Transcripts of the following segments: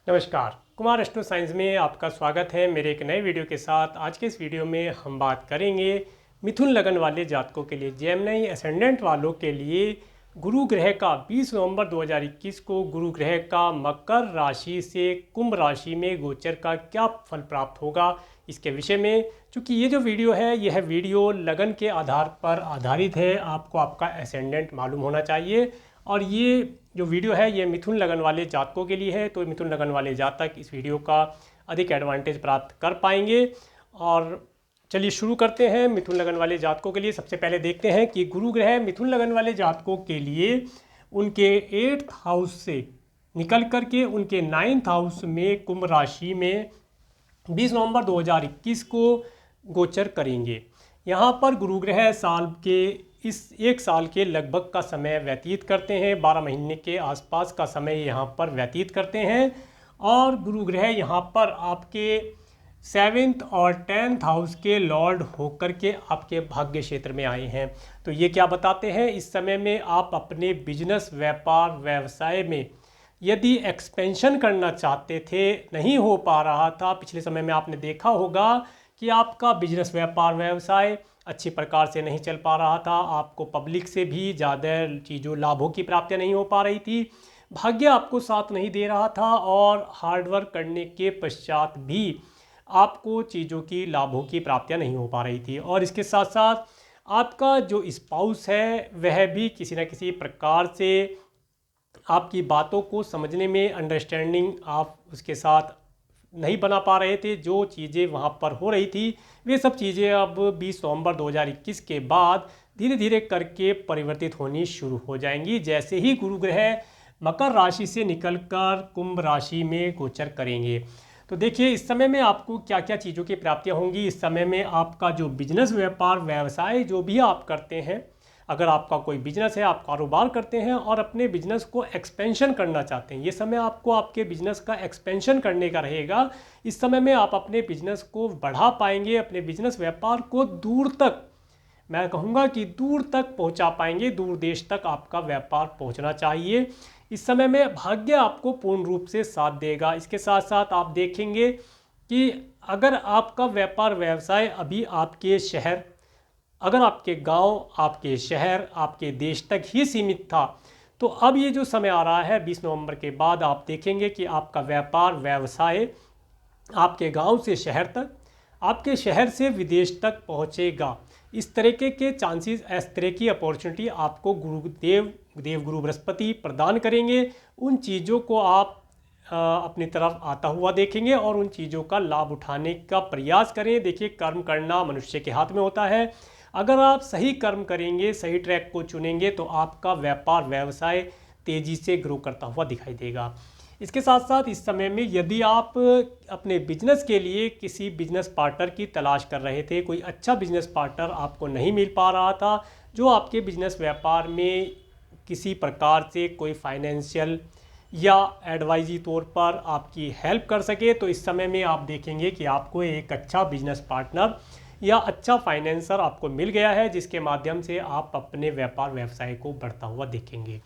नमस्कार, Kumar astro science में आपका स्वागत है मेरे एक नए वीडियो के साथ। आज के इस वीडियो में हम बात करेंगे मिथुन लगन वाले जातकों के लिए, जेमिनी एसेंडेंट वालों के लिए गुरु ग्रह का 20 नवंबर 2021 को गुरु ग्रह का मकर राशि से कुंभ राशि में गोचर का क्या फल प्राप्त होगा, इसके विषय में। चूँकि ये जो वीडियो है यह वीडियो लगन के आधार पर आधारित है, आपको आपका एसेंडेंट मालूम होना चाहिए। और ये जो वीडियो है ये मिथुन लगन वाले जातकों के लिए है, तो मिथुन लगन वाले जातक इस वीडियो का अधिक एडवांटेज प्राप्त कर पाएंगे। और चलिए शुरू करते हैं। मिथुन लगन वाले जातकों के लिए सबसे पहले देखते हैं कि गुरु ग्रह मिथुन लगन वाले जातकों के लिए उनके 8th हाउस से निकल करके उनके 9th हाउस में कुंभ राशि में 20 नवंबर 2021 को गोचर करेंगे। यहाँ पर गुरु ग्रह साल के इस एक साल के लगभग का समय व्यतीत करते हैं, 12 महीने के आसपास का समय यहाँ पर व्यतीत करते हैं। और गुरु ग्रह यहाँ पर आपके 7th और 10th हाउस के लॉर्ड होकर के आपके भाग्य क्षेत्र में आए हैं। तो ये क्या बताते हैं, इस समय में आप अपने बिजनेस, व्यापार, व्यवसाय में यदि एक्सपेंशन करना चाहते थे, नहीं हो पा रहा था, पिछले समय में आपने देखा होगा कि आपका बिजनेस, व्यापार, व्यवसाय अच्छी प्रकार से नहीं चल पा रहा था, आपको पब्लिक से भी ज़्यादा चीज़ों लाभों की प्राप्ति नहीं हो पा रही थी, भाग्य आपको साथ नहीं दे रहा था और हार्डवर्क करने के पश्चात भी आपको चीज़ों की लाभों की प्राप्तियां नहीं हो पा रही थी। और इसके साथ साथ आपका जो स्पाउस है वह भी किसी न किसी प्रकार से आपकी बातों को समझने में, अंडरस्टैंडिंग आप उसके साथ नहीं बना पा रहे थे। जो चीज़ें वहाँ पर हो रही थी वे सब चीज़ें अब 20 नवंबर 2021 के बाद धीरे धीरे करके परिवर्तित होनी शुरू हो जाएंगी, जैसे ही गुरु ग्रह मकर राशि से निकलकर कुंभ राशि में गोचर करेंगे। तो देखिए इस समय में आपको क्या क्या चीज़ों की प्राप्तियाँ होंगी। इस समय में आपका जो बिजनेस, व्यापार, व्यवसाय जो भी आप करते हैं, अगर आपका कोई बिजनेस है, आप कारोबार करते हैं और अपने बिजनेस को एक्सपेंशन करना चाहते हैं, ये समय आपको आपके बिजनेस का एक्सपेंशन करने का रहेगा। इस समय में आप अपने बिजनेस को बढ़ा पाएंगे, अपने बिजनेस, व्यापार को दूर तक, मैं कहूँगा कि दूर तक पहुँचा पाएंगे, दूर देश तक आपका व्यापार पहुँचना चाहिए। इस समय में भाग्य आपको पूर्ण रूप से साथ देगा। इसके साथ साथ आप देखेंगे कि अगर आपका व्यापार, व्यवसाय अभी आपके शहर, अगर आपके गांव, आपके शहर, आपके देश तक ही सीमित था, तो अब ये जो समय आ रहा है 20 नवंबर के बाद आप देखेंगे कि आपका व्यापार, व्यवसाय आपके गांव से शहर तक, आपके शहर से विदेश तक पहुंचेगा। इस तरीके के चांसेस, इस तरह की अपॉर्चुनिटी आपको देवगुरु बृहस्पति प्रदान करेंगे। उन चीज़ों को आप अपनी तरफ आता हुआ देखेंगे और उन चीज़ों का लाभ उठाने का प्रयास करें। देखिए, कर्म करना मनुष्य के हाथ में होता है। अगर आप सही कर्म करेंगे, सही ट्रैक को चुनेंगे, तो आपका व्यापार, व्यवसाय तेज़ी से ग्रो करता हुआ दिखाई देगा। इसके साथ साथ इस समय में यदि आप अपने बिजनेस के लिए किसी बिजनेस पार्टनर की तलाश कर रहे थे, कोई अच्छा बिजनेस पार्टनर आपको नहीं मिल पा रहा था जो आपके बिजनेस, व्यापार में किसी प्रकार से कोई फाइनेंशियल या एडवाइजी तौर पर आपकी हेल्प कर सके, तो इस समय में आप देखेंगे कि आपको एक अच्छा बिजनेस पार्टनर या अच्छा फाइनेंसर आपको मिल गया है, जिसके माध्यम से आप अपने व्यापार, व्यवसाय को बढ़ता हुआ देखेंगे।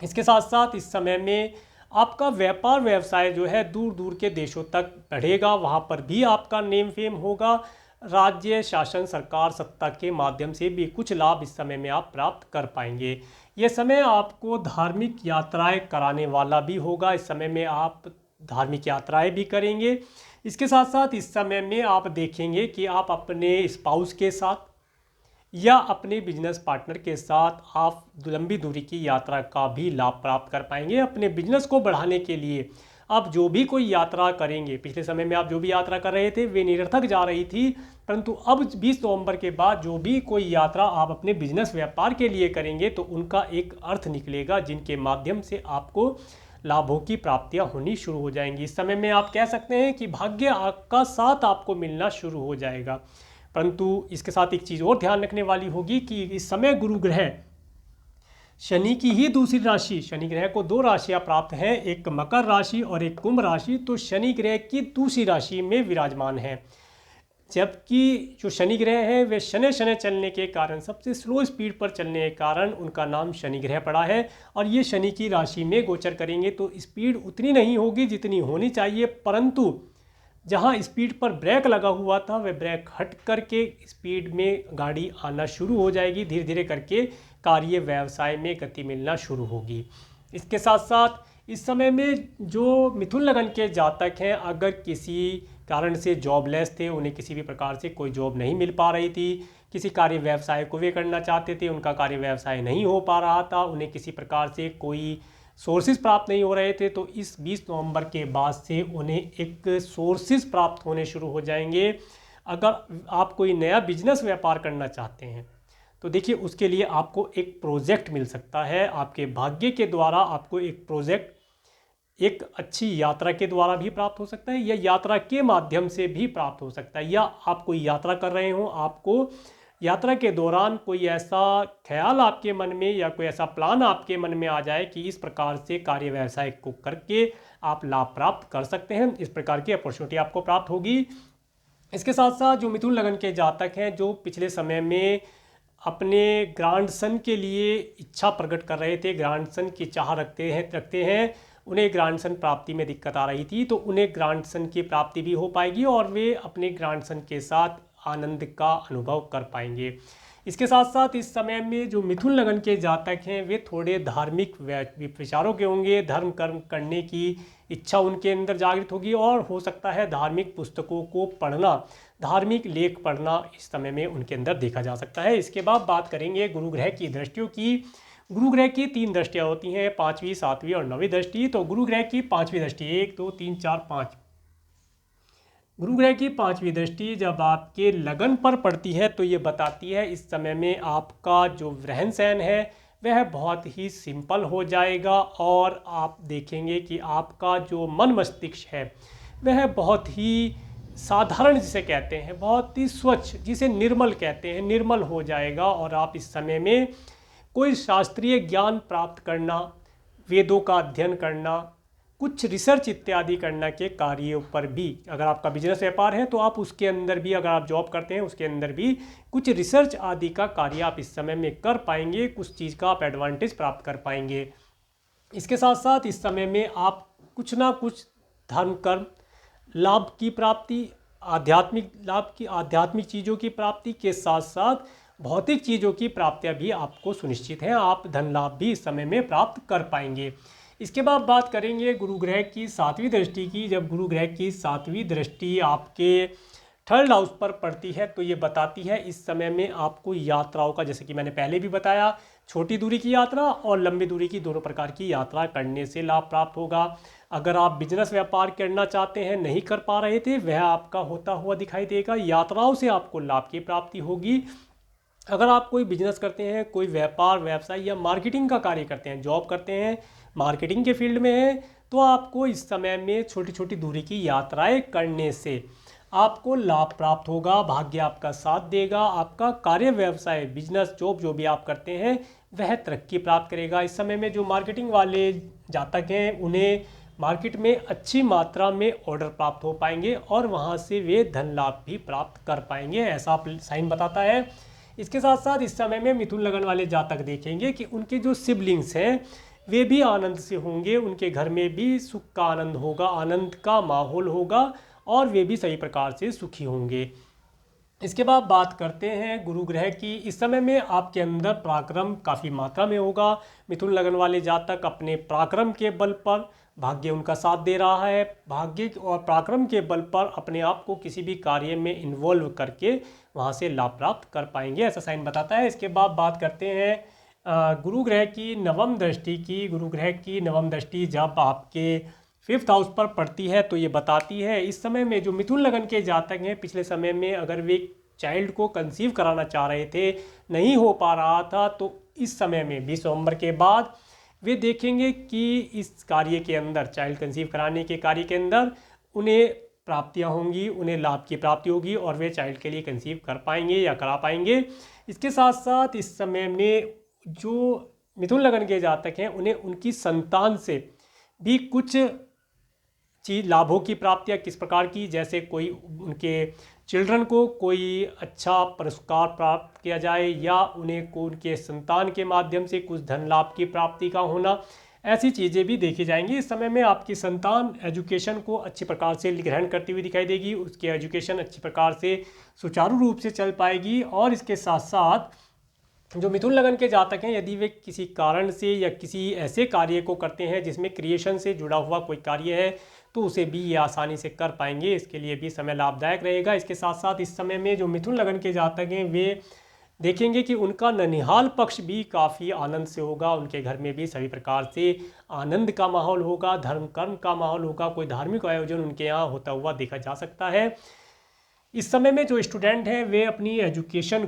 इसके साथ साथ इस समय में आपका व्यापार, व्यवसाय जो है दूर दूर के देशों तक बढ़ेगा, वहाँ पर भी आपका नेम फेम होगा। राज्य शासन, सरकार, सत्ता के माध्यम से भी कुछ लाभ इस समय में आप प्राप्त कर पाएंगे। ये समय आपको धार्मिक यात्राएं कराने वाला भी होगा। इस समय में आप धार्मिक यात्राएं भी करेंगे। इसके साथ साथ इस समय में आप देखेंगे कि आप अपने स्पाउस के साथ या अपने बिजनेस पार्टनर के साथ आप लंबी दूरी की यात्रा का भी लाभ प्राप्त कर पाएंगे। अपने बिजनेस को बढ़ाने के लिए आप जो भी कोई यात्रा करेंगे, पिछले समय में आप जो भी यात्रा कर रहे थे वे निरर्थक जा रही थी, परंतु अब 20 नवंबर के बाद जो भी कोई यात्रा आप अपने बिजनेस, व्यापार के लिए करेंगे तो उनका एक अर्थ निकलेगा, जिनके माध्यम से आपको लाभों की प्राप्तियां होनी शुरू हो जाएंगी। इस समय में आप कह सकते हैं कि भाग्य का साथ आपको मिलना शुरू हो जाएगा। परंतु इसके साथ एक चीज़ और ध्यान रखने वाली होगी कि इस समय गुरु ग्रह शनि की ही दूसरी राशि, शनि ग्रह को 2 राशियां प्राप्त हैं, एक मकर राशि और एक कुंभ राशि, तो शनि ग्रह की दूसरी राशि में विराजमान है। जबकि जो शनि ग्रह है वे शनि शनि चलने के कारण, सबसे स्लो स्पीड पर चलने के कारण उनका नाम शनि ग्रह पड़ा है। और ये शनि की राशि में गोचर करेंगे तो स्पीड उतनी नहीं होगी जितनी होनी चाहिए, परंतु जहाँ स्पीड पर ब्रेक लगा हुआ था वह ब्रेक हट करके स्पीड में गाड़ी आना शुरू हो जाएगी। धीरे धीरे करके कार्य व्यवसाय में गति मिलना शुरू होगी। इसके साथ साथ इस समय में जो मिथुन लगन के जातक हैं, अगर किसी कारण से जॉबलेस थे, उन्हें किसी भी प्रकार से कोई जॉब नहीं मिल पा रही थी, किसी कार्य व्यवसाय को वे करना चाहते थे, उनका कार्य व्यवसाय नहीं हो पा रहा था, उन्हें किसी प्रकार से कोई सोर्सेज प्राप्त नहीं हो रहे थे, तो इस 20 नवंबर के बाद से उन्हें एक सोर्सेज प्राप्त होने शुरू हो जाएंगे। अगर आप कोई नया बिजनेस व्यापार करना चाहते हैं तो देखिए उसके लिए आपको एक प्रोजेक्ट मिल सकता है। आपके भाग्य के द्वारा आपको एक प्रोजेक्ट एक अच्छी यात्रा के द्वारा भी प्राप्त हो सकता है, या यात्रा के माध्यम से भी प्राप्त हो सकता है। या आप कोई यात्रा कर रहे हो, आपको यात्रा के दौरान कोई ऐसा ख्याल आपके मन में या कोई ऐसा प्लान आपके मन में आ जाए कि इस प्रकार से कार्य व्यवसाय को करके आप लाभ प्राप्त कर सकते हैं, इस प्रकार की अपॉर्चुनिटी आपको प्राप्त होगी। इसके साथ साथ जो मिथुन लगन के जातक हैं, जो पिछले समय में अपने ग्रैंडसन के लिए इच्छा प्रकट कर रहे थे, ग्रैंडसन की चाह रखते हैं, उन्हें ग्रैंडसन प्राप्ति में दिक्कत आ रही थी, तो उन्हें ग्रैंडसन की प्राप्ति भी हो पाएगी और वे अपने ग्रैंडसन के साथ आनंद का अनुभव कर पाएंगे। इसके साथ साथ इस समय में जो मिथुन लगन के जातक हैं वे थोड़े धार्मिक विचारों के होंगे, धर्म कर्म करने की इच्छा उनके अंदर जागृत होगी और हो सकता है धार्मिक पुस्तकों को पढ़ना, धार्मिक लेख पढ़ना इस समय में उनके अंदर देखा जा सकता है। इसके बाद बात करेंगे गुरु ग्रह की दृष्टियों की। गुरु ग्रह की 3 दृष्टियाँ होती हैं, 5वीं, 7वीं और 9वीं दृष्टि। तो गुरु ग्रह की 5वीं दृष्टि, 1 2 3 4 5, गुरु ग्रह की 5वीं दृष्टि जब आपके लगन पर पड़ती है तो ये बताती है इस समय में आपका जो रहन सहन है वह बहुत ही सिंपल हो जाएगा और आप देखेंगे कि आपका जो मन मस्तिष्क है वह बहुत ही साधारण, जिसे कहते हैं बहुत ही स्वच्छ, जिसे निर्मल कहते हैं, निर्मल हो जाएगा। और आप इस समय में कोई शास्त्रीय ज्ञान प्राप्त करना, वेदों का अध्ययन करना, कुछ रिसर्च इत्यादि करना के कार्यों पर भी, अगर आपका बिजनेस व्यापार है तो आप उसके अंदर भी, अगर आप जॉब करते हैं उसके अंदर भी कुछ रिसर्च आदि का कार्य आप इस समय में कर पाएंगे, कुछ चीज़ का आप एडवांटेज प्राप्त कर पाएंगे। इसके साथ साथ इस समय में आप कुछ ना कुछ धर्म कर्म लाभ की प्राप्ति, आध्यात्मिक लाभ की, आध्यात्मिक चीज़ों की प्राप्ति के साथ साथ भौतिक चीज़ों की प्राप्तियाँ भी आपको सुनिश्चित हैं, आप धन लाभ भी इस समय में प्राप्त कर पाएंगे। इसके बाद बात करेंगे गुरु ग्रह की 7वीं दृष्टि की। जब गुरु ग्रह की 7वीं दृष्टि आपके 3rd हाउस पर पड़ती है तो ये बताती है इस समय में आपको यात्राओं का, जैसे कि मैंने पहले भी बताया, छोटी दूरी की यात्रा और लंबी दूरी की दोनों प्रकार की यात्रा करने से लाभ प्राप्त होगा। अगर आप बिजनेस व्यापार करना चाहते हैं, नहीं कर पा रहे थे, वह आपका होता हुआ दिखाई देगा, यात्राओं से आपको लाभ की प्राप्ति होगी। अगर आप कोई बिजनेस करते हैं, कोई व्यापार व्यवसाय या मार्केटिंग का कार्य करते हैं, जॉब करते हैं, मार्केटिंग के फील्ड में है, तो आपको इस समय में छोटी छोटी दूरी की यात्राएं करने से आपको लाभ प्राप्त होगा, भाग्य आपका साथ देगा, आपका कार्य व्यवसाय, बिजनेस, जॉब जो भी आप करते हैं वह तरक्की प्राप्त करेगा। इस समय में जो मार्केटिंग वाले जातक हैं उन्हें मार्केट में अच्छी मात्रा में ऑर्डर प्राप्त हो पाएंगे और वहाँ से वे धन लाभ भी प्राप्त कर पाएंगे, ऐसा साइन बताता है। इसके साथ साथ इस समय में मिथुन लगन वाले जातक देखेंगे कि उनके जो सिबलिंग्स हैं वे भी आनंद से होंगे, उनके घर में भी सुख का आनंद होगा, आनंद का माहौल होगा और वे भी सही प्रकार से सुखी होंगे। इसके बाद बात करते हैं गुरु ग्रह की। इस समय में आपके अंदर पराक्रम काफ़ी मात्रा में होगा। मिथुन लगन वाले जातक अपने पराक्रम के बल पर, भाग्य उनका साथ दे रहा है, भाग्य और पराक्रम के बल पर अपने आप को किसी भी कार्य में इन्वॉल्व करके वहाँ से लाभ प्राप्त कर पाएंगे, ऐसा साइन बताता है। इसके बाद बात करते हैं गुरु ग्रह की 9वीं दृष्टि की। गुरु ग्रह की 9वीं दृष्टि जब आपके 5th हाउस पर पड़ती है तो ये बताती है इस समय में जो मिथुन लगन के जातक हैं, पिछले समय में अगर वे चाइल्ड को कंसीव कराना चाह रहे थे, नहीं हो पा रहा था, तो इस समय में 20 नवंबर के बाद वे देखेंगे कि इस कार्य के अंदर, चाइल्ड कंसीव कराने के कार्य के अंदर उन्हें प्राप्तियां होंगी, उन्हें लाभ की प्राप्ति होगी और वे चाइल्ड के लिए कंसीव कर पाएंगे या करा पाएंगे। इसके साथ साथ इस समय में जो मिथुन लगन के जातक हैं उन्हें उनकी संतान से भी कुछ चीज़ लाभों की प्राप्ति या किस प्रकार की, जैसे कोई उनके चिल्ड्रन को कोई अच्छा पुरस्कार प्राप्त किया जाए या उन्हें को उनके संतान के माध्यम से कुछ धन लाभ की प्राप्ति का होना, ऐसी चीज़ें भी देखी जाएंगी। इस समय में आपकी संतान एजुकेशन को अच्छी प्रकार से ग्रहण करती हुई दिखाई देगी, उसकी एजुकेशन अच्छी प्रकार से सुचारू रूप से चल पाएगी। और इसके साथ साथ जो मिथुन लगन के जातक हैं, यदि वे किसी कारण से या किसी ऐसे कार्य को करते हैं जिसमें क्रिएशन से जुड़ा हुआ कोई कार्य है, तो उसे भी ये आसानी से कर पाएंगे। इसके लिए भी समय लाभदायक रहेगा। इसके साथ साथ इस समय में जो मिथुन लगन के जातक हैं, वे देखेंगे कि उनका ननिहाल पक्ष भी काफ़ी आनंद से होगा। उनके घर में भी सभी प्रकार से आनंद का माहौल होगा, धर्म कर्म का माहौल होगा, कोई धार्मिक आयोजन उनके यहाँ होता हुआ देखा जा सकता है। इस समय में जो स्टूडेंट हैं, वे अपनी एजुकेशन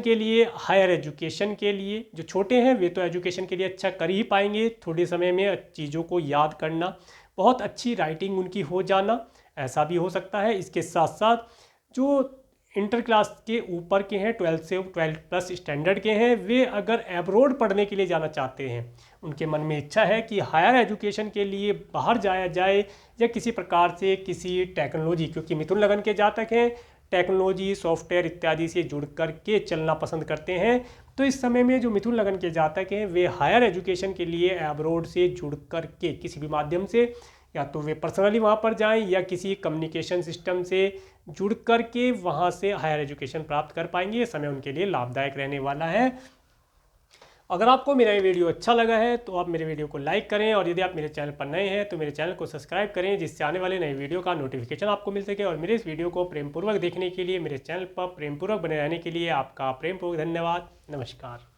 के लिए, हायर एजुकेशन के लिए, जो छोटे हैं वे तो एजुकेशन के लिए अच्छा कर ही पाएंगे। थोड़े समय में चीज़ों को याद करना, बहुत अच्छी राइटिंग उनकी हो जाना, ऐसा भी हो सकता है। इसके साथ साथ जो इंटर क्लास के ऊपर के हैं, 12 से 12 प्लस स्टैंडर्ड के हैं, वे अगर एब्रोड पढ़ने के लिए जाना चाहते हैं, उनके मन में इच्छा है कि हायर एजुकेशन के लिए बाहर जाया जाए या किसी प्रकार से किसी टेक्नोलॉजी, क्योंकि मिथुन लगन के जातक हैं, टेक्नोलॉजी सॉफ्टवेयर इत्यादि से जुड़ कर के चलना पसंद करते हैं। तो इस समय में जो मिथुन लगन के जातक हैं, वे हायर एजुकेशन के लिए एब्रोड से जुड़ कर के किसी भी माध्यम से, या तो वे पर्सनली वहाँ पर जाएं या किसी कम्युनिकेशन सिस्टम से जुड़ कर के वहाँ से हायर एजुकेशन प्राप्त कर पाएंगे। ये समय उनके लिए लाभदायक रहने वाला है। अगर आपको मेरा ये वीडियो अच्छा लगा है तो आप मेरे वीडियो को लाइक करें, और यदि आप मेरे चैनल पर नए हैं तो मेरे चैनल को सब्सक्राइब करें, जिससे आने वाले नए वीडियो का नोटिफिकेशन आपको मिल सके। और मेरे इस वीडियो को प्रेमपूर्वक देखने के लिए, मेरे चैनल पर प्रेमपूर्वक बने रहने के लिए आपका प्रेमपूर्वक धन्यवाद। नमस्कार।